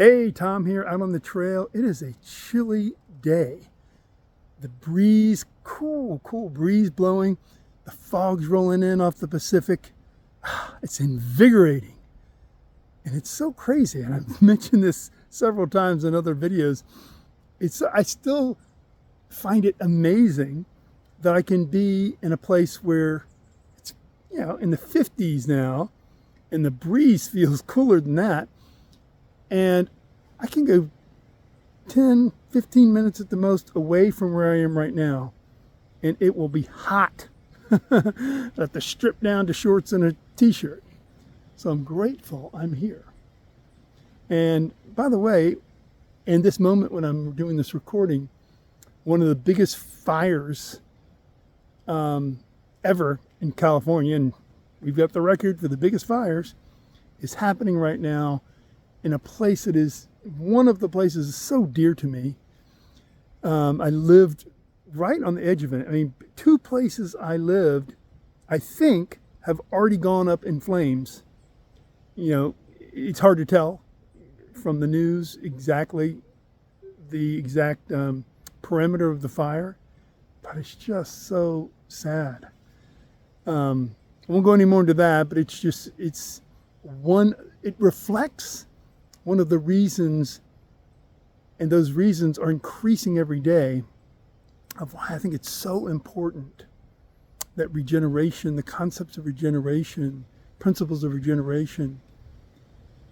Hey, Tom here, out on the trail. It is a chilly day. The breeze, cool breeze blowing. The fog's rolling in off the Pacific. It's invigorating. And it's so crazy, and I've mentioned this several times in other videos. I still find it amazing that I can be in a place where it's, in the 50s now, and the breeze feels cooler than that. And I can go 10, 15 minutes at the most away from where I am right now, and it will be hot. I have to strip down to shorts and a t-shirt. So I'm grateful I'm here. And by the way, in this moment when I'm doing this recording, one of the biggest fires ever in California, and we've got the record for the biggest fires, is happening right now in a place that is one of the places so dear to me. I lived right on the edge of it. I mean, two places I lived, I think, have already gone up in flames. It's hard to tell from the news the exact perimeter of the fire, but it's just so sad. I won't go any more into that, but it reflects one of the reasons, and those reasons are increasing every day, of why I think it's so important that regeneration, the concepts of regeneration, principles of regeneration,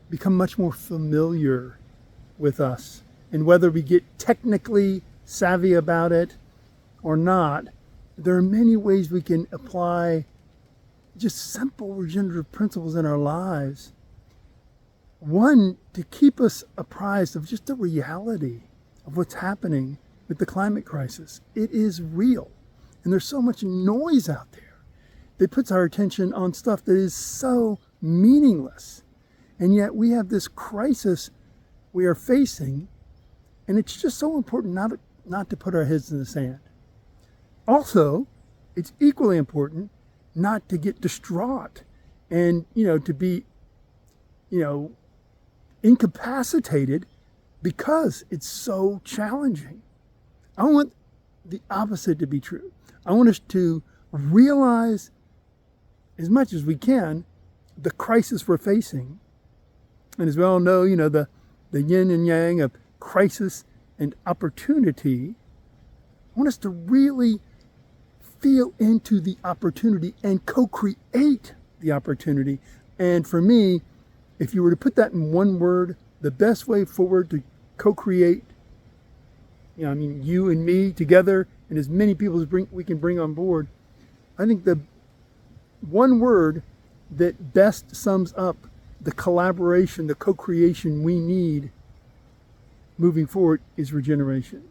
become much more familiar with us. And whether we get technically savvy about it or not, there are many ways we can apply just simple regenerative principles in our lives. One, to keep us apprised of just the reality of what's happening with the climate crisis. It is real. And there's so much noise out there that puts our attention on stuff that is so meaningless. And yet we have this crisis we are facing, and it's just so important not to put our heads in the sand. Also, it's equally important not to get distraught and, to be, incapacitated because it's so challenging. I want the opposite to be true. I want us to realize as much as we can the crisis we're facing. And as we all know, the yin and yang of crisis and opportunity. I want us to really feel into the opportunity and co-create the opportunity. And for me, if you were to put that in one word, the best way forward to co-create, you and me together, and as many people as we can bring on board, I think the one word that best sums up the collaboration, the co-creation we need moving forward is regeneration.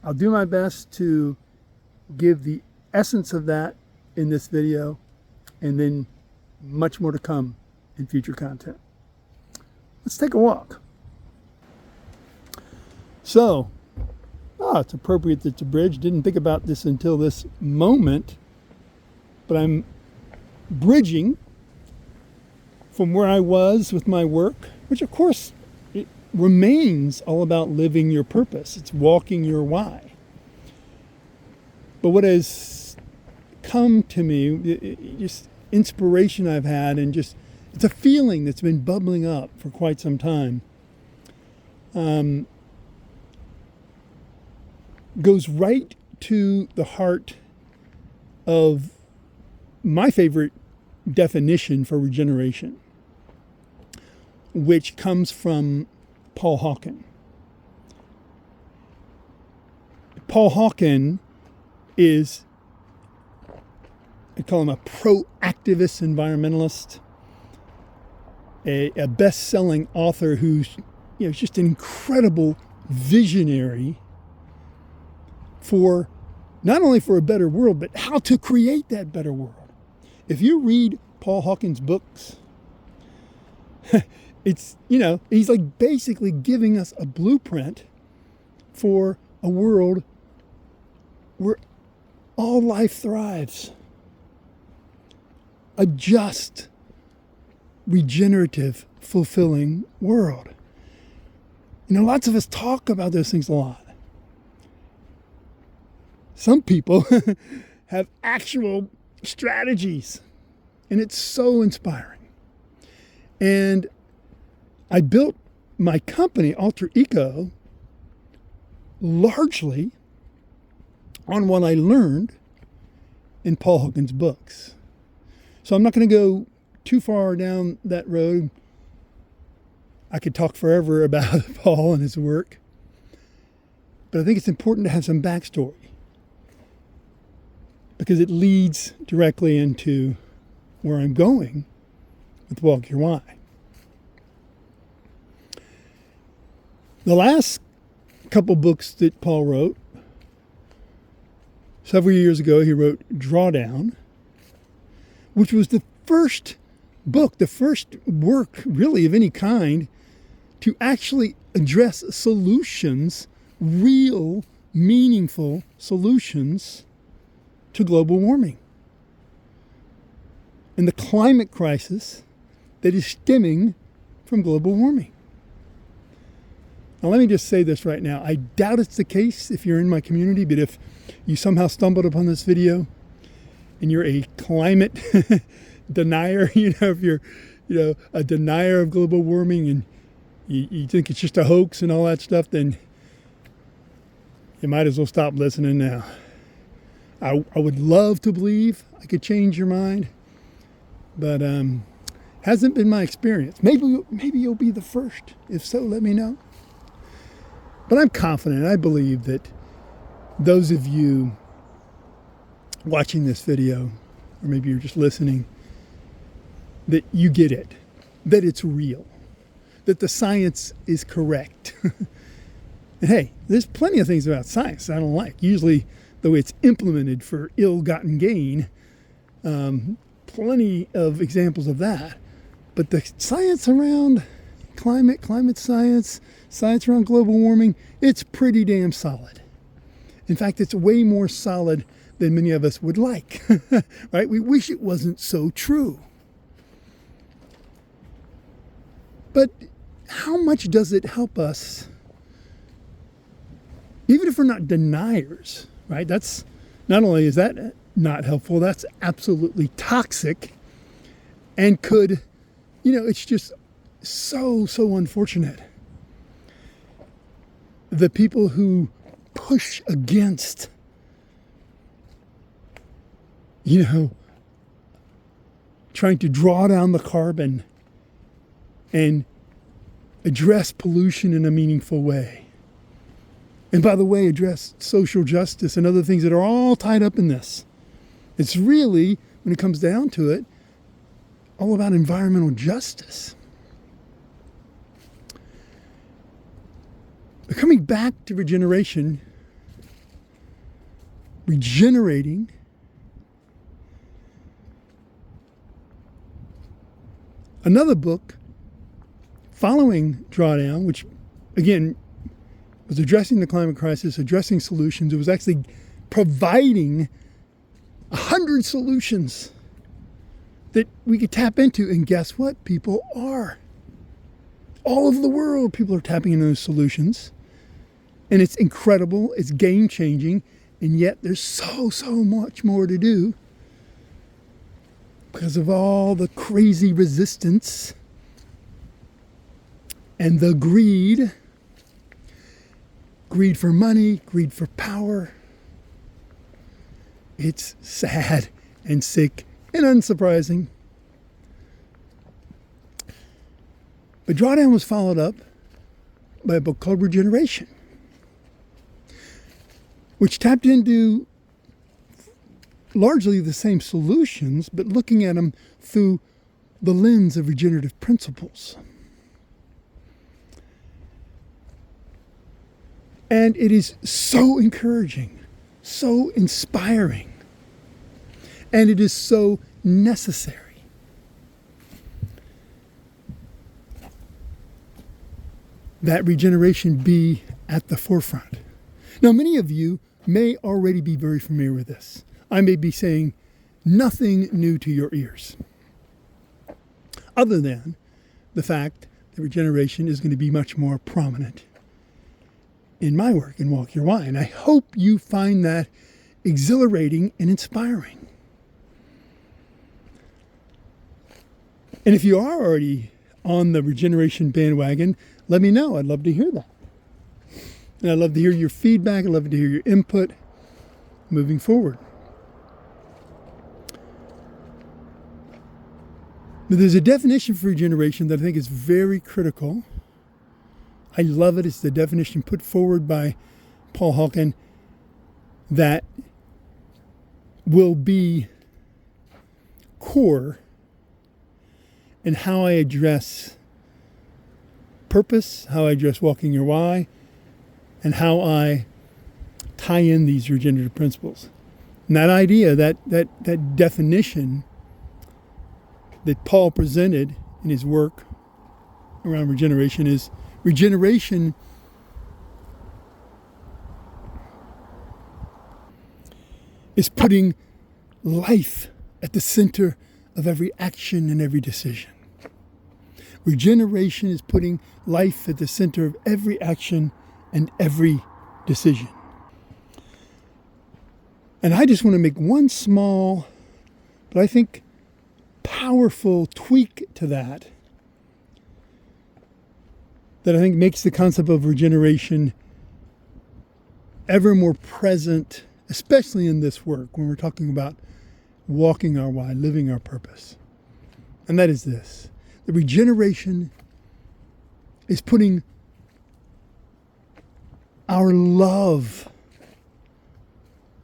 I'll do my best to give the essence of that in this video, and then much more to come in future content. Let's take a walk. So, it's appropriate that it's a bridge. Didn't think about this until this moment, but I'm bridging from where I was with my work, which of course it remains all about living your purpose. It's walking your why. But what has come to me, just inspiration I've had, and just it's a feeling that's been bubbling up for quite some time, goes right to the heart of my favorite definition for regeneration, which comes from Paul Hawken. Paul Hawken is, I call him a proactivist environmentalist, a best-selling author who's just an incredible visionary for not only for a better world, but how to create that better world. If you read Paul Hawken's books, it's, he's like basically giving us a blueprint for a world where all life thrives. A just, regenerative, fulfilling world. Lots of us talk about those things a lot. Some people have actual strategies, and it's so inspiring. And I built my company, Alter Eco, largely on what I learned in Paul Hawken's books. So I'm not going to go too far down that road. I could talk forever about Paul and his work, but I think it's important to have some backstory because it leads directly into where I'm going with Walk Your Why. The last couple books that Paul wrote, several years ago, he wrote Drawdown, which was the first book, the first work really of any kind to actually address solutions, real, meaningful solutions to global warming and the climate crisis that is stemming from global warming. Now, let me just say this right now. I doubt it's the case if you're in my community, but if you somehow stumbled upon this video and you're a climate denier, if you're, a denier of global warming and you think it's just a hoax and all that stuff, then you might as well stop listening now. I would love to believe I could change your mind, but hasn't been my experience. Maybe you'll be the first. If so, let me know. But I'm confident. I believe that those of you watching this video, or maybe you're just listening, that you get it, that it's real, that the science is correct. And hey, there's plenty of things about science I don't like. Usually the way it's implemented for ill-gotten gain, plenty of examples of that. But the science around climate science, science around global warming, it's pretty damn solid. In fact, it's way more solid than many of us would like, right? We wish it wasn't so true. But how much does it help us, even if we're not deniers, right? That's not only is that not helpful, that's absolutely toxic and could, it's just so unfortunate. The people who push against, trying to draw down the carbon and address pollution in a meaningful way. And by the way, address social justice and other things that are all tied up in this. It's really, when it comes down to it, all about environmental justice. But coming back to regeneration, regenerating, another book following Drawdown, which again was addressing the climate crisis, addressing solutions. It was actually providing 100 solutions that we could tap into. And guess what? People are. All over the world, people are tapping into those solutions. And it's incredible. It's game-changing. And yet there's so much more to do because of all the crazy resistance and the greed for money, greed for power. It's sad and sick and unsurprising. But Drawdown was followed up by a book called Regeneration, which tapped into largely the same solutions, but looking at them through the lens of regenerative principles. And it is so encouraging, so inspiring, and it is so necessary. That regeneration be at the forefront. Now, many of you may already be very familiar with this. I may be saying nothing new to your ears. other than the fact that regeneration is going to be much more prominent in my work in Walk Your Why. And I hope you find that exhilarating and inspiring. And if you are already on the regeneration bandwagon, let me know. I'd love to hear that. And I'd love to hear your feedback. I'd love to hear your input moving forward. But there's a definition for regeneration that I think is very critical. I love it. It's the definition put forward by Paul Hawken that will be core in how I address purpose, how I address walking your why, and how I tie in these regenerative principles. And that idea, that definition that Paul presented in his work around regeneration is regeneration is putting life at the center of every action and every decision. Regeneration is putting life at the center of every action and every decision. And I just want to make one small, but I think powerful tweak to that I think makes the concept of regeneration ever more present, especially in this work when we're talking about walking our why, living our purpose. And that is this: the regeneration is putting our love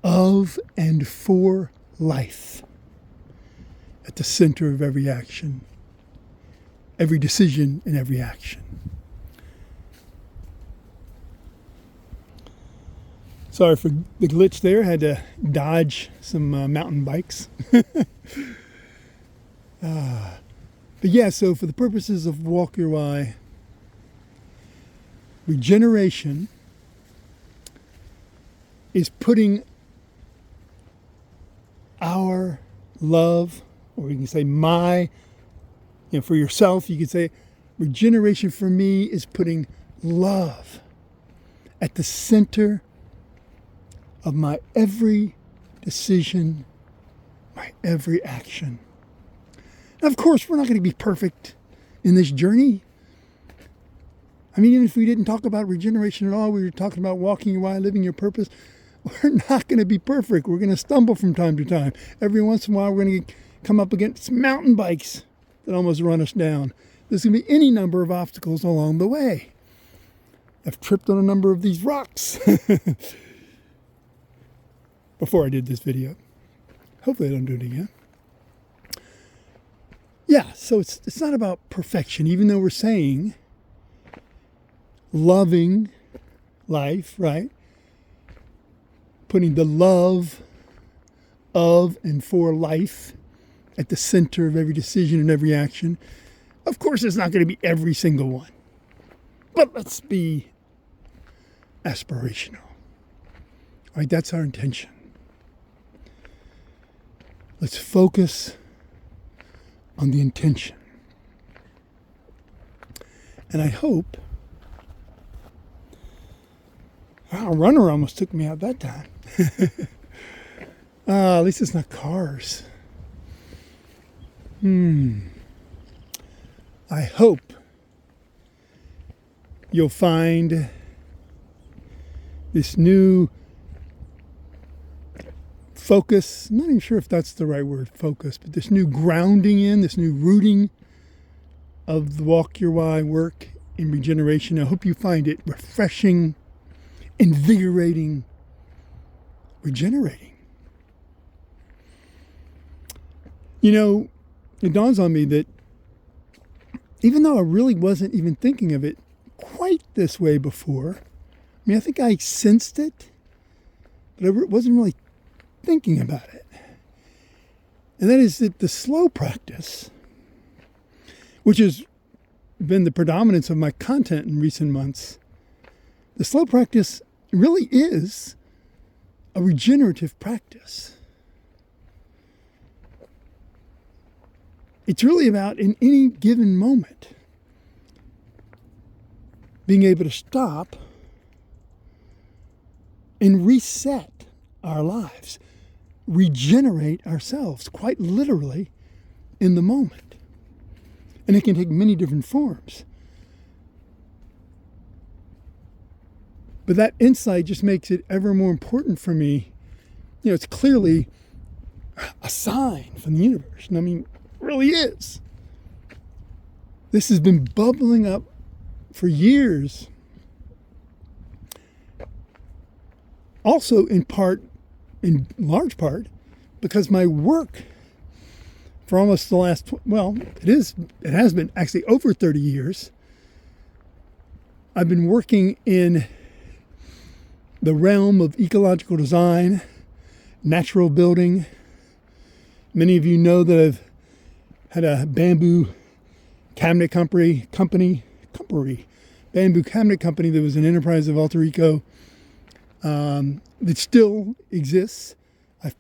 of and for life at the center of every action, every decision, and every action. Sorry for the glitch there. Had to dodge some mountain bikes. But yeah, so for the purposes of Walk Your Why, regeneration is putting our love, or you can say my, for yourself, you can say regeneration for me is putting love at the center of my every decision, my every action. Now, of course, we're not going to be perfect in this journey. I mean, even if we didn't talk about regeneration at all, we were talking about walking your why, living your purpose, we're not going to be perfect. We're going to stumble from time to time. Every once in a while, we're going to come up against mountain bikes that almost run us down. There's going to be any number of obstacles along the way. I've tripped on a number of these rocks before I did this video. Hopefully I don't do it again. Yeah, so it's not about perfection, even though we're saying loving life, right? Putting the love of and for life at the center of every decision and every action. Of course, it's not going to be every single one. But let's be aspirational. All right, that's our intention. Let's focus on the intention. And I hope... Wow, a runner almost took me out that time. At least it's not cars. I hope you'll find this new focus. I'm not even sure if that's the right word, focus, but this new grounding in, this new rooting of the Walk Your Why work in regeneration. I hope you find it refreshing, invigorating, regenerating. It dawns on me that even though I really wasn't even thinking of it quite this way before, I think I sensed it, but I wasn't really thinking about it. And that is that the slow practice, which has been the predominance of my content in recent months, the slow practice really is a regenerative practice. It's really about, in any given moment, being able to stop and reset our lives, regenerate ourselves, quite literally, in the moment. And it can take many different forms. But that insight just makes it ever more important for me. It's clearly a sign from the universe. And I mean, it really is. This has been bubbling up for years. Also, in large part, because my work for almost the last, it has been actually over 30 years. I've been working in the realm of ecological design, natural building. Many of you know that I've had a bamboo cabinet company, bamboo cabinet company that was an enterprise of Alter Ego that still exists. I've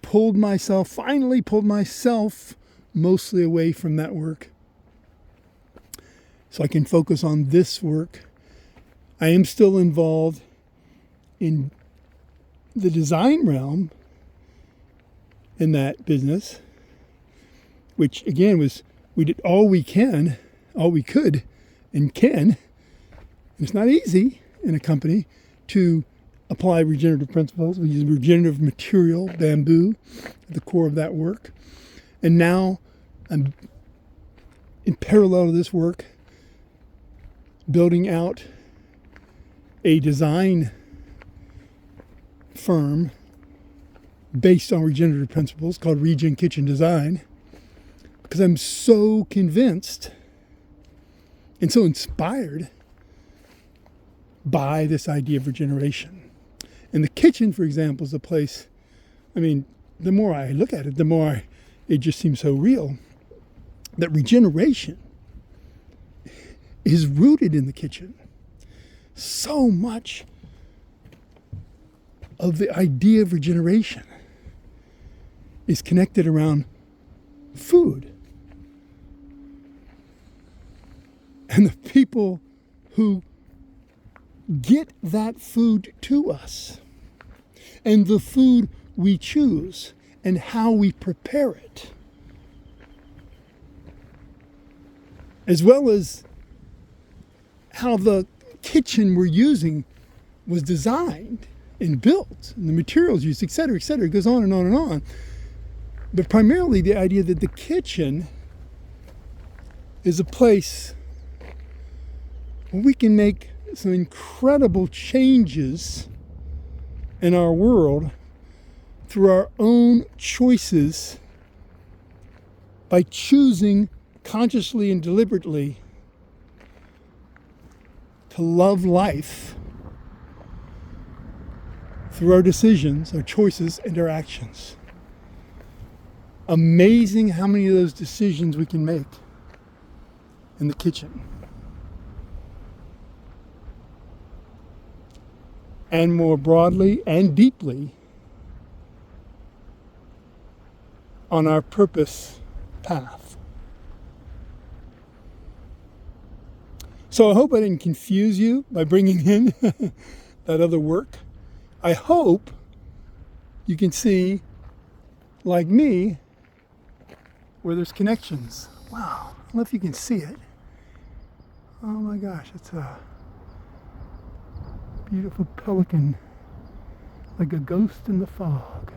finally pulled myself mostly away from that work so I can focus on this work. I am still involved in the design realm in that business, which again we did all we could and can. And it's not easy in a company to apply regenerative principles. We use regenerative material, bamboo, at the core of that work. And now I'm, in parallel to this work, building out a design firm based on regenerative principles called Regen Kitchen Design, because I'm so convinced and so inspired by this idea of regeneration. And the kitchen, for example, is a place, the more I look at it, the more it just seems so real, that regeneration is rooted in the kitchen. So much of the idea of regeneration is connected around food. And the people who get that food to us, and the food we choose, and how we prepare it, as well as how the kitchen we're using was designed and built, and the materials used, etc., etc. It goes on and on and on. But primarily the idea that the kitchen is a place where we can make some incredible changes in our world through our own choices by choosing consciously and deliberately to love life through our decisions, our choices, and our actions. Amazing how many of those decisions we can make in the kitchen. And more broadly and deeply on our purpose path. So I hope I didn't confuse you by bringing in that other work. I hope you can see, like me, where there's connections. Wow, I don't know if you can see it. Oh my gosh, it's a beautiful pelican, like a ghost in the fog.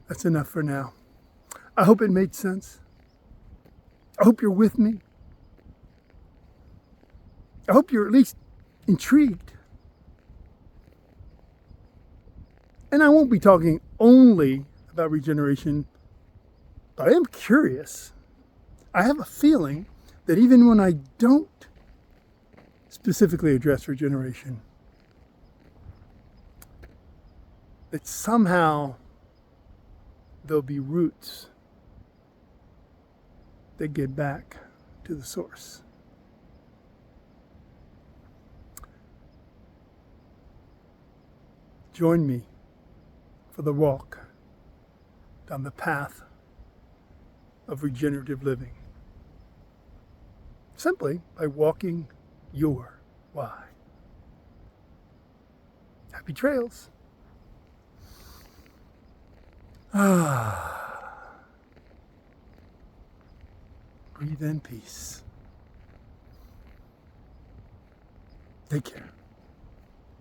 That's enough for now. I hope it made sense. I hope you're with me. I hope you're at least intrigued. And I won't be talking only about regeneration, but I am curious. I have a feeling that even when I don't specifically address regeneration, that somehow there'll be roots that get back to the source. join me for the walk down the path of regenerative living, simply by walking your why. Happy trails. Breathe in peace. Take care.